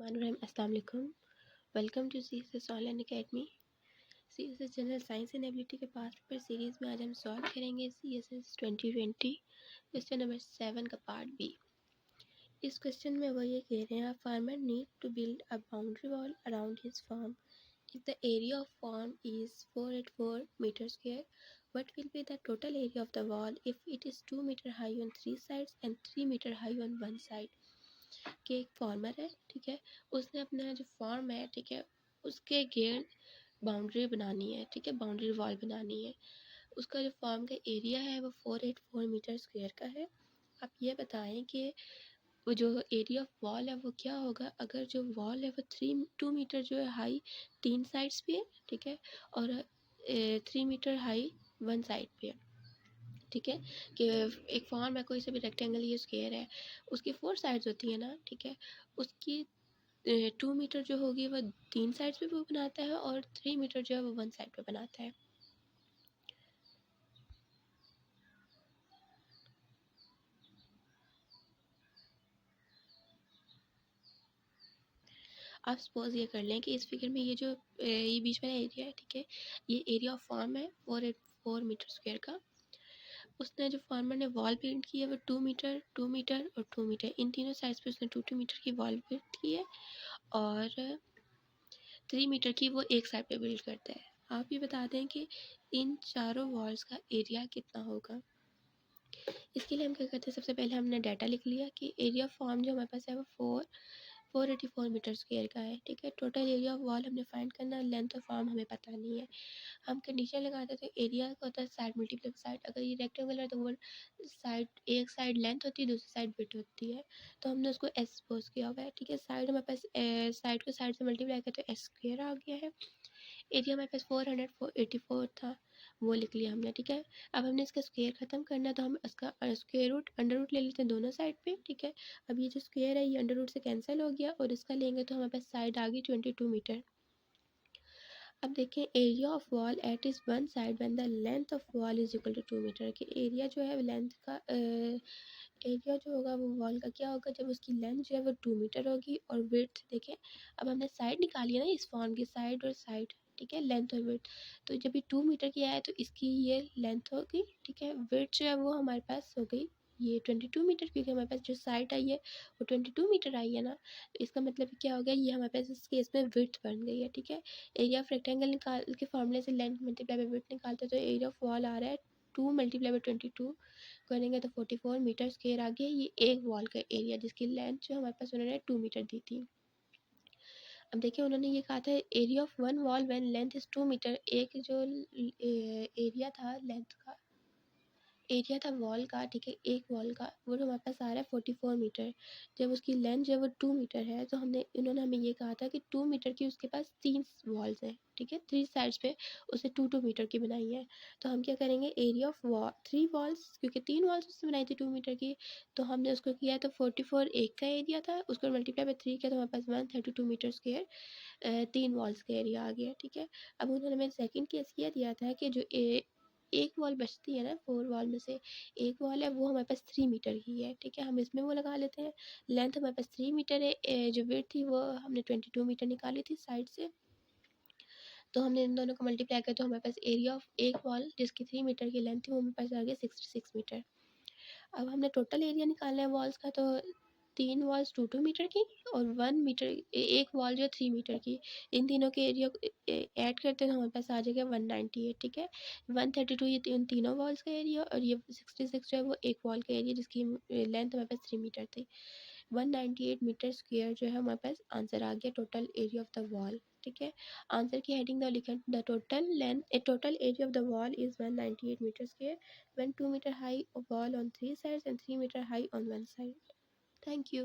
अस्सलाम वालेकुम। Welcome to CSS online academy. CSS general science and ability के पास पेपर सीरीज़ में आज हम सॉल्व करेंगे CSS 2020 क्वेश्चन नंबर 7 का पार्ट बी। इस क्वेश्चन में वो ये कह रहे हैं, farmer need to build a boundary wall around his farm if the area of farm is 484 metre square, what will be the total area of the wall if it is 2 meter high on 3 sides and 3 meter high on 1 side। कि एक farmer है, ठीक है, उसने अपना जो farm है, ठीक है, उसके गेट बाउंड्री बनानी है, ठीक है, बाउंड्री वॉल बनानी है। उसका जो फार्म का एरिया है वो 484 मीटर स्क्वायर का है। आप ये बताएं कि वो जो एरिया ऑफ वॉल है वो क्या होगा अगर जो वॉल है वो 2 मीटर जो है हाई 3 साइड्स पे है, ठीक है, और 3 मीटर हाई 1 साइड पे है। ठीक है, कि एक फॉर्म है, कोई सा भी रेक्टेंगल या स्क्वायर है, उसकी 4 साइड्स होती है ना, ठीक है, उसकी 2 मीटर जो होगी वो 3 साइड्स पे वो बनाता है और 3 मीटर जो है वो 1 साइड पे बनाता है। आप सपोज ये कर लें कि इस फिगर में ये जो ये बीच वाला एरिया है, ठीक है, ये एरिया ऑफ फॉर्म है 484 मीटर स्क्वायर का। उसने जो फार्मर ने वॉल पेंट की है वो 2 मीटर 2 मीटर और 2 मीटर, इन तीनों साइड्स पे उसने 2 मीटर की वॉल पेंट की है और 3 मीटर की वो एक साइड पे बिल्ड करता है। आप ये बता दें कि इन चारों वॉल्स का एरिया कितना होगा। इसके लिए हम क्या करते हैं, सबसे पहले हमने डाटा लिख लिया कि एरिया ऑफ फॉर्म जो हमारे पास है वो 484 मीटर स्क्वायर का है, ठीक है। टोटल एरिया ऑफ वॉल हमने फाइंड करना, लेंथ ऑफ फॉर्म हमें पता नहीं है। हम कंडीशन लगाते थे, एरिया का होता है साइड मल्टीप्लाई साइड। अगर ये रेक्टेंगुलर है तो वो साइड, एक साइड लेंथ होती है, दूसरी साइड विड्थ होती है, तो हमने उसको एस सपोज किया हुआ है, ठीक है। साइड हमारे पास साइड को साइड से मल्टीप्लाई करते तो एस स्क्वायर आ गया है। एरिया हमारे पास 484 था, वो लिख लिया हमने, ठीक है। अब हमने इसका स्क्वायर ख़त्म करना है तो हम इसका स्क्वायर रूट अंडर रूट ले लेते हैं दोनों साइड पे, ठीक है। अब ये जो स्क्वायर है ये अंडर रूट से कैंसिल हो गया और इसका लेंगे तो हमारे पास साइड आ गई 22 मीटर। अब देखें, area of wall at is one side when the length of wall is equal to 2 metre. कि एरिया जो है लेंथ का एरिया जो होगा वो वॉल का क्या होगा जब उसकी लेंथ जो है वो 2 मीटर होगी और विड्थ देखें, अब हमने साइड निकाली है ना इस फॉर्म की, साइड और साइड, ठीक है, लेंथ और विड्थ। तो जब ये 2 मीटर की आया तो इसकी ये लेंथ होगी, ठीक है। विड्थ जो है वो हमारे पास हो गई ये 22 मीटर, क्योंकि हमारे पास जो साइड आई है वो 22 मीटर आई है ना। तो इसका मतलब क्या हो गया, ये हमारे पास इस केस में विड्थ बन गई है, ठीक है। एरिया ऑफ रेक्टेंगल निकाल के फॉर्मूले से लेंथ मल्टीप्लाई बाय विड्थ निकालते तो एरिया ऑफ वॉल आ रहा है 2 मल्टीप्लाई बाय 22 करेंगे तो 44 मीटर स्क्वायर आ गया। ये एक वॉल का एरिया जिसकी लेंथ जो हमारे पास उन्होंने 2 मीटर दी थी। अब देखिए, उन्होंने ये कहा था area of one wall when length is 2 metre. एक जो एरिया था लेंथ का, एरिया था वॉल का, ठीक है, एक वॉल का, वो हमारे पास आ रहा है 44 मीटर। जब उसकी लेंथ जो है वो 2 मीटर है तो इन्होंने हमें ये कहा था कि 2 मीटर की उसके पास 3 वॉल्स हैं, ठीक है, 3 साइड्स पे उसने 2 मीटर की बनाई है। तो हम क्या करेंगे, एरिया ऑफ 3 वॉल्स, क्योंकि 3 वॉल्स उसने बनाई थी 2 मीटर की, तो हमने उसको किया तो 44 एक का एरिया था, उसको मल्टीप्लाई बाय 3 किया तो हमारे पास 132 मीटर स्क्वायर 3 वॉल्स का एरिया आ गया, ठीक है। अब उन्होंने हमें सेकेंड केस ये दिया था कि जो एक वॉल बचती है ना, 4 वॉल में से एक वॉल है वो हमारे पास 3 मीटर की है, ठीक है, हम इसमें वो लगा लेते हैं। लेंथ हमारे पास 3 मीटर है, जो विड्थ थी वो हमने 22 मीटर निकाली थी साइड से, तो हमने इन दोनों को मल्टीप्लाई किया तो हमारे पास एरिया ऑफ एक वॉल जिसकी 3 मीटर की लेंथ थी वो हमारे पास आ गया 66 मीटर। अब हमने टोटल एरिया निकालना है वॉल्स का, तो 3 वॉल्स 2 मीटर की और 1 मीटर एक वॉल जो है 3 मीटर की, इन तीनों के एरिया ऐड करते हैं तो हमारे पास आ जाएगा 198, ठीक है। 132 ये उन तीनों वॉल्स का एरिया और ये 66 जो है वो एक वॉल का एरिया जिसकी लेंथ हमारे पास 3 मीटर थी। 198 मीटर स्क्वायर जो है हमारे पास आंसर आ गया, total area of the wall, ठीक है। आंसर की हेडिंग द लिखें, the total area of the wall is 198 metre square when 2 meter high wall on 3 sides and 3 meter high on one side. Thank you.